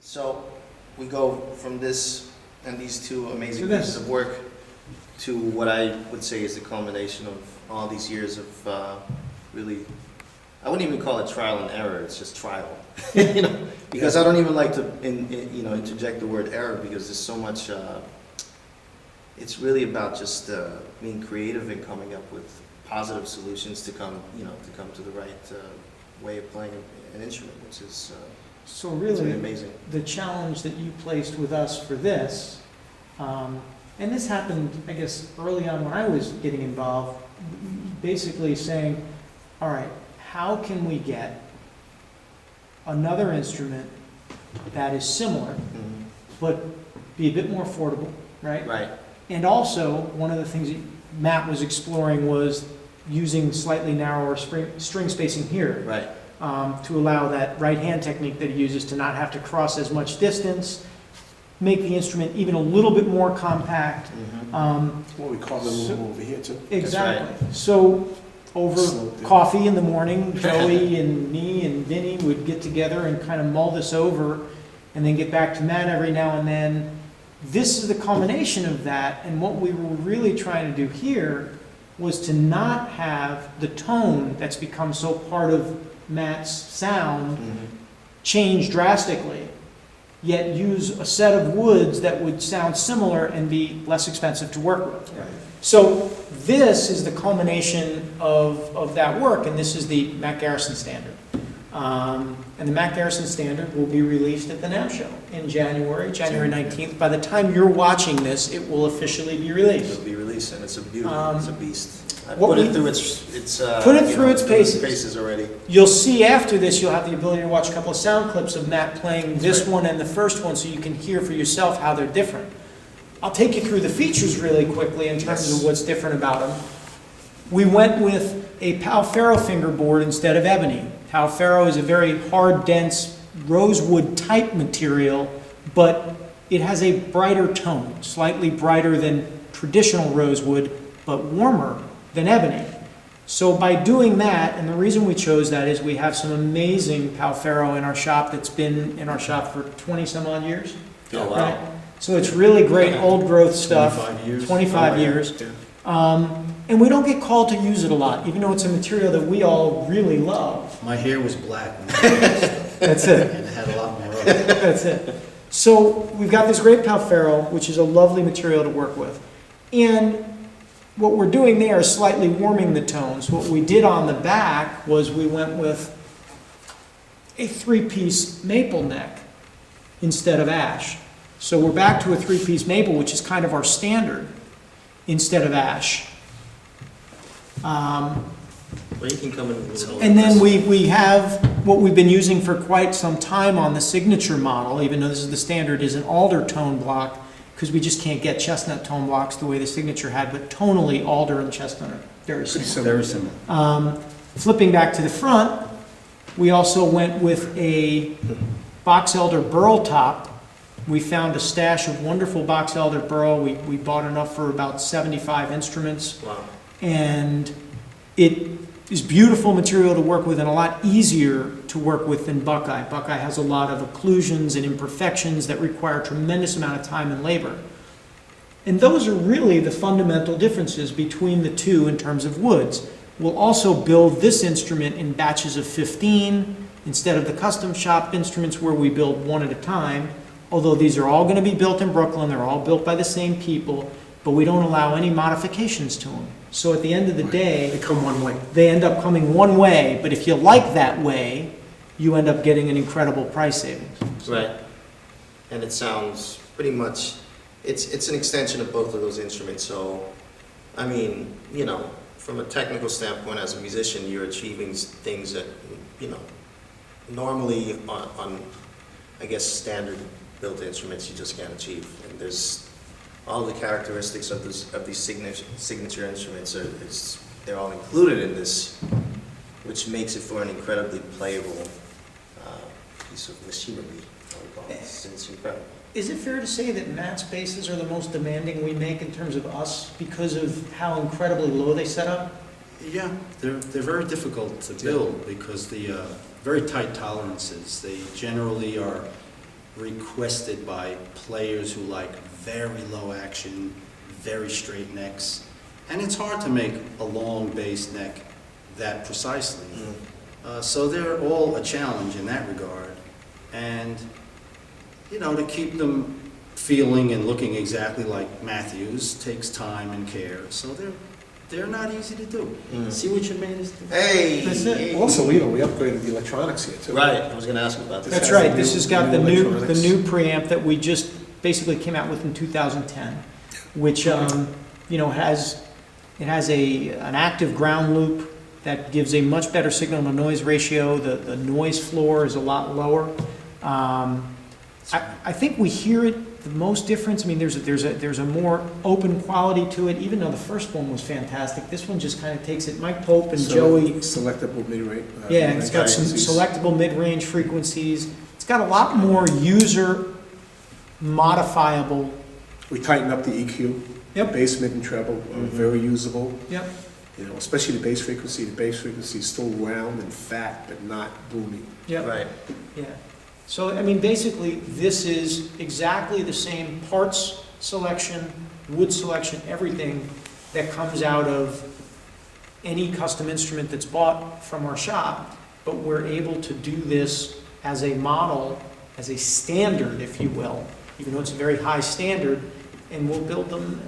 So we go from this and these two amazing pieces of work to what I would say is the culmination of all these years of really, I wouldn't even call it trial and error, it's just trial. You know, because I don't even like to interject the word error, because there's so much, it's really about just being creative and coming up with positive solutions to come to the right way of playing an instrument, which is so really amazing. The challenge that you placed with us for this, and this happened, I guess, early on when I was getting involved, basically saying, all right, how can we get another instrument that is similar, but be a bit more affordable, right? Right. And also, one of the things that Matt was exploring was using slightly narrower string spacing here. Right. To allow that right hand technique that he uses to not have to cross as much distance, make the instrument even a little bit more compact. What we call the little over here too. Exactly. Right. So over Slope, yeah. coffee in the morning, Joey and me and Vinny would get together and kind of mull this over and then get back to Matt every now and then. This is the culmination of that, and what we were really trying to do here was to not have the tone that's become so part of Matt's sound change drastically, yet use a set of woods that would sound similar and be less expensive to work with. Right. So this is the culmination of that work, and this is the Matt Garrison standard. And the Matt Garrison standard will be released at the NAMM show in January 19th. By the time you're watching this, it will officially be released. It'll be released, and it's a beauty. It's a beast. I what put it we- through its Put it through its paces. paces already. You'll see after this, you'll have the ability to watch a couple of sound clips of Matt playing this Right. one and the first one, so you can hear for yourself how they're different. I'll take you through the features really quickly in terms of what's different about them. We went with a Pal Ferro fingerboard instead of ebony. Pal Ferro is a very hard, dense, rosewood type material, but it has a brighter tone, slightly brighter than traditional rosewood, but warmer than ebony. So by doing that, and the reason we chose that is we have some amazing Pal Ferro in our shop that's been in our shop for 20 some odd years. Oh, wow. Right? So it's really great old growth stuff. 25 years. 25 Oh, yeah. years. Yeah. And we don't get called to use it a lot, even though it's a material that we all really love. My hair was black when I did this stuff, That's it. and it had a lot more of it. That's it. So we've got this great Pal Ferro, which is a lovely material to work with. And what we're doing there is slightly warming the tones. What we did on the back was we went with a three-piece maple neck instead of ash. So we're back to a three-piece maple, which is kind of our standard, instead of ash. Well, you can come in a little. And then we have what we've been using for quite some time on the signature model, even though this is the standard, is an alder tone block, because we just can't get chestnut tone blocks the way the signature had, but tonally alder and chestnut are very similar. Very similar. Flipping back to the front, we also went with a box elder burl top. We found a stash of wonderful box elder burl. We bought enough for about 75 instruments. Wow. And it is beautiful material to work with and a lot easier to work with than Buckeye. Buckeye has a lot of occlusions and imperfections that require a tremendous amount of time and labor. And those are really the fundamental differences between the two in terms of woods. We'll also build this instrument in batches of 15 instead of the custom shop instruments where we build one at a time. Although these are all going to be built in Brooklyn, they're all built by the same people, but we don't allow any modifications to them. So at the end of the day, They come one way. they end up coming one way, but if you like that way, you end up getting an incredible price savings. Right. And it sounds pretty much, it's an extension of both of those instruments. So, I mean, you know, from a technical standpoint, as a musician, you're achieving things that, you know, normally on I guess, standard built instruments you just can't achieve. And there's all the characteristics of these signature instruments they're all included in this, which makes it for an incredibly playable piece of machinery. I would call it. It's incredible. Is it fair to say that Matt's basses are the most demanding we make in terms of us because of how incredibly low they set up? Yeah, they're very difficult to build because the very tight tolerances. They generally are requested by players who like very low action, very straight necks. And it's hard to make a long bass neck that precisely. So they're all a challenge in that regard. And, you know, to keep them feeling and looking exactly like Matthews takes time and care. So they're not easy to do. See what you made us do? Hey! That's it. hey. Also, we upgraded the electronics here too. Right, I was gonna ask you about this. That's has right, the this new- has got the new new electronics. preamp that we just basically came out with in 2010, which, you know, has an active ground loop that gives a much better signal to noise ratio. The noise floor is a lot lower. I think we hear it the most difference. I mean, there's a more open quality to it. Even though the first one was fantastic, this one just kind of takes it. Mike Pope and Joey. Selectable mid-rate. Yeah, it's got some selectable mid-range frequencies. It's got a lot more user modifiable. We tightened up the EQ. Yep. Bass, mid, and treble, very usable. Yep. You know, especially the bass frequency. The bass frequency is still round and fat, but not boomy. Yep. Right, Yeah. So, I mean, basically, this is exactly the same parts selection, wood selection, everything that comes out of any custom instrument that's bought from our shop, but we're able to do this as a model, as a standard, if you will, even though it's a very high standard, and we'll build them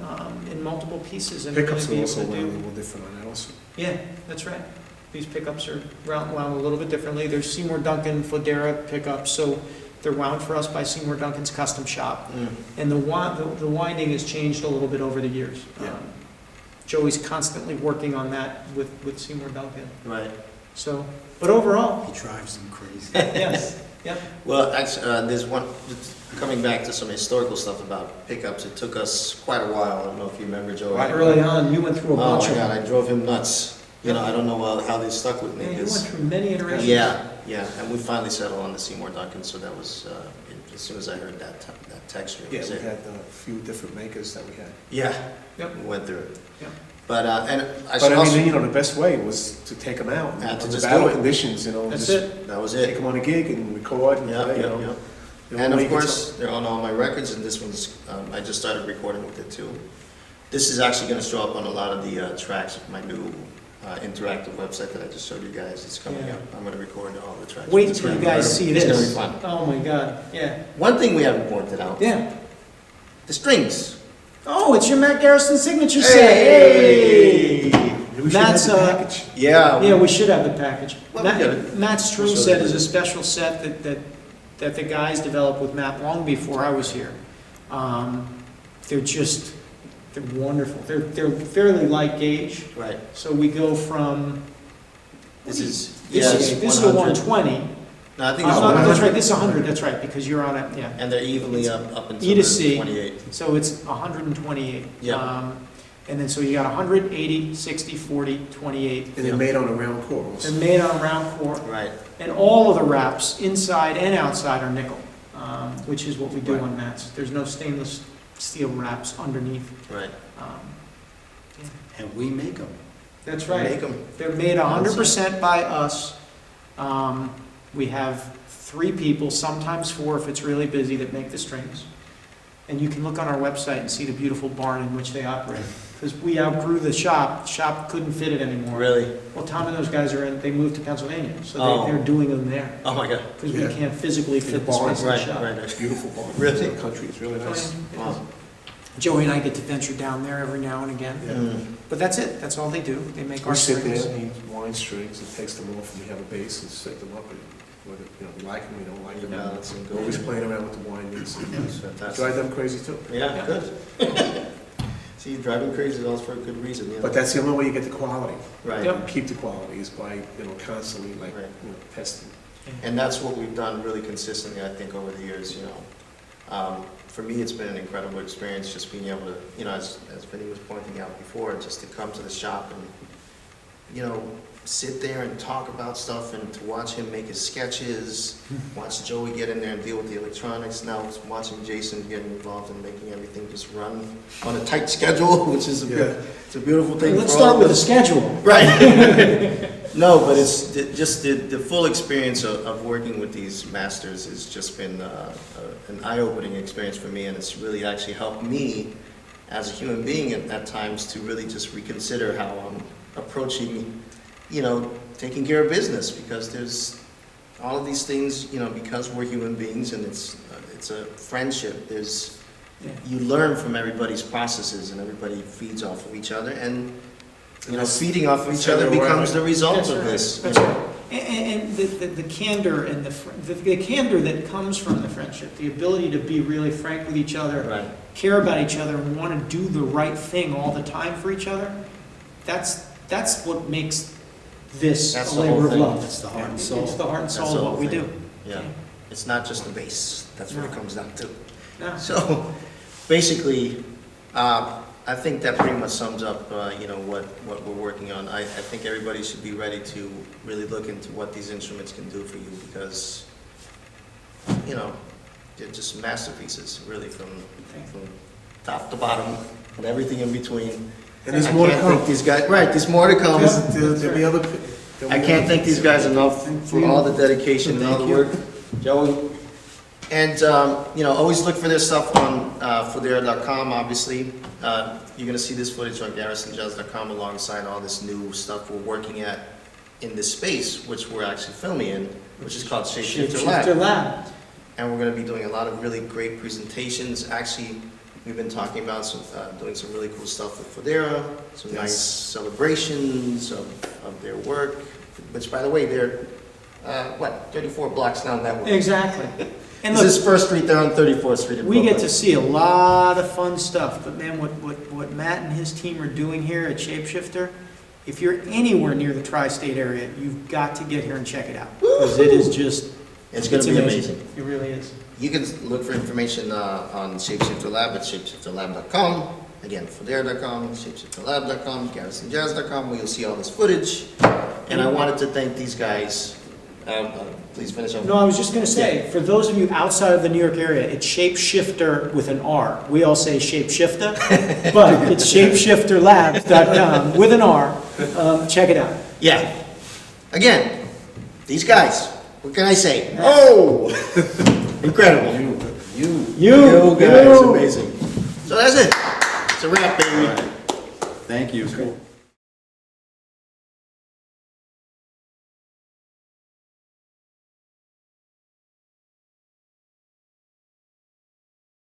in multiple pieces and Pickups really are be able also to a do. little different on that also. Yeah, that's right. These pickups are wound a little bit differently. There's Seymour Duncan Fodera pickups, so they're wound for us by Seymour Duncan's custom shop. And the winding has changed a little bit over the years. Yeah. Joey's constantly working on that with Seymour Duncan. right. So, but overall, He drives them crazy. yes, yep. Well, actually, there's one, coming back to some historical stuff about pickups, it took us quite a while. I don't know if you remember, Joey. Right early on, you went through a Oh bunch my of God, them. I drove him nuts. You know, I don't know how they stuck with me. Yeah, you went 'cause- through many iterations. Yeah, and we finally settled on the Seymour Duncan, so that was, as soon as I heard that texture, it Yeah, was we it. had a few different makers that we had. Yeah, Yep. we went through it. Yep. But, and I But I also, mean, you know, the best way was to take them out. Yeah, to under just battle do it. conditions, you know. That's just it. that was Take it. them on a gig and record and Yeah, play, you yeah, know. yeah. You know, And make of it course, they're on all my records, and this one's, I just started recording with it too. This is actually gonna show up on a lot of the tracks of my new interactive website that I just showed you guys. It's coming Yeah. up. I'm gonna record all the tracks. Wait It's till you gonna be guys see It's this. gonna be fun. Oh my God, yeah. One thing we haven't pointed out, Yeah. the strings. Oh, it's your Matt Garrison signature set. Hey! We should Matt's, have the package. Yeah. Yeah, we should have the package. Well, we get it. Matt's string We'll show set them. is a special set that the guys developed with Matt long before I was here. They're wonderful. They're fairly light gauge, Right. so we go from, This is, this yeah, is it's a 100. 120. No, I think Oh, it's no, that's 100. right, this is 100, that's right, because you're on it, yeah. And they're evenly up until E to the C. 28. So it's 128. Yeah. And then, so you got 100, 80, 60, 40, 28. And they're made on a round core also. They're made on a round core. Right. And all of the wraps, inside and outside, are nickel, which is what we do Right. on mats. There's no stainless steel wraps underneath. Right. Um, And we make them. That's Make right. 'em. They're made 100% by us. We have 3 people, sometimes 4 if it's really busy, that make the strings. And you can look on our website and see the beautiful barn in which they operate. Because we outgrew the shop. The shop couldn't fit it anymore. Really? Well, Tom and those guys they moved to Pennsylvania, so Oh. they're doing them there. Oh my God. Because we Yeah. can't physically fit the barn, space in the Right, shop. right. It's beautiful barn. Really? The country is really nice. Wow. Joey and I get to venture down there every now and again. Yeah. Mm. But that's it. That's all they do. They make our We sit there, strings. and he winds strings and takes them off, and we have a bass and set them up, and whether, you know, we like them, we don't like You them. balance and go. We're always playing around with the windings. That's fantastic. Drive them crazy too. Yeah, good. See, driving crazy is all for a good reason, yeah. But that's the only way you get the quality. Right. Yep. Keep the quality is by, you know, constantly like, Right. you know, testing. And that's what we've done really consistently, I think, over the years, you know. For me, it's been an incredible experience just being able to, you know, as Vinny was pointing out before, just to come to the shop and, you know, sit there and talk about stuff and to watch him make his sketches, watch Joey get in there and deal with the electronics. Now watching Jason get involved in making everything just run on a tight schedule, which is Yeah. it's a beautiful thing. Let's for all start of with the us. schedule. Right. No, but it's just the full experience of working with these masters has just been an eye-opening experience for me, and it's really actually helped me as a human being at times to really just reconsider how I'm approaching, taking care of business, because there's all of these things, because we're human beings and it's a friendship, you learn from everybody's processes and everybody feeds off of each other, and feeding off of each other becomes the result of this. That's right. And the candor and the candor that comes from the friendship, the ability to be really frank with each other, Right. care about each other, and want to do the right thing all the time for each other, that's what makes this That's a the labor whole of thing. love. It's the heart and It's soul. the heart and That's soul the of whole what we thing. do. Yeah, it's not just the bass, that's what it No. comes down to. No. So, basically, I think that pretty much sums up, what we're working on. I think everybody should be ready to really look into what these instruments can do for you, because, they're just masterpieces, really, from top to bottom and everything in between. And there's more to I can't come. thank these guys, right, there's more to come. There'll be other. I can't thank these guys enough for all the dedication and all the work. Joey. And, always look for their stuff on Fodera.com, obviously. You're going to see this footage on GarrisonJazz.com alongside all this new stuff we're working at in this space, which we're actually filming in, which is called Shapeshifter Shapeshifter Lab. Lab. And we're going to be doing a lot of really great presentations. Actually, we've been talking about doing some really cool stuff with Fodera, some nice celebrations of their work, which, by the way, they're, 34 blocks down that way. Exactly. And This look, is First Street, they're on 34th Street in we Brooklyn. get to see a lot of fun stuff, but man, what Matt and his team are doing here at Shapeshifter, if you're anywhere near the tri-state area, you've got to get here and check it out, because it is just, It's going to be amazing. It really is. You can look for information on Shapeshifter Lab at shapeshifterlab.com. Again, Fodera.com, shapeshifterlab.com, GarrisonJazz.com, where you'll see all this footage. And I wanted to thank these guys. Please finish up. No, I was just going to say, for those of you outside of the New York area, it's Shapeshifter with an R. We all say Shapeshifter, but it's shapeshifterlabs.com with an R. Check it out. Yeah. Again, these guys, what can I say? Oh! Incredible. You guys, amazing. So that's it. It's a wrap, baby. Thank you.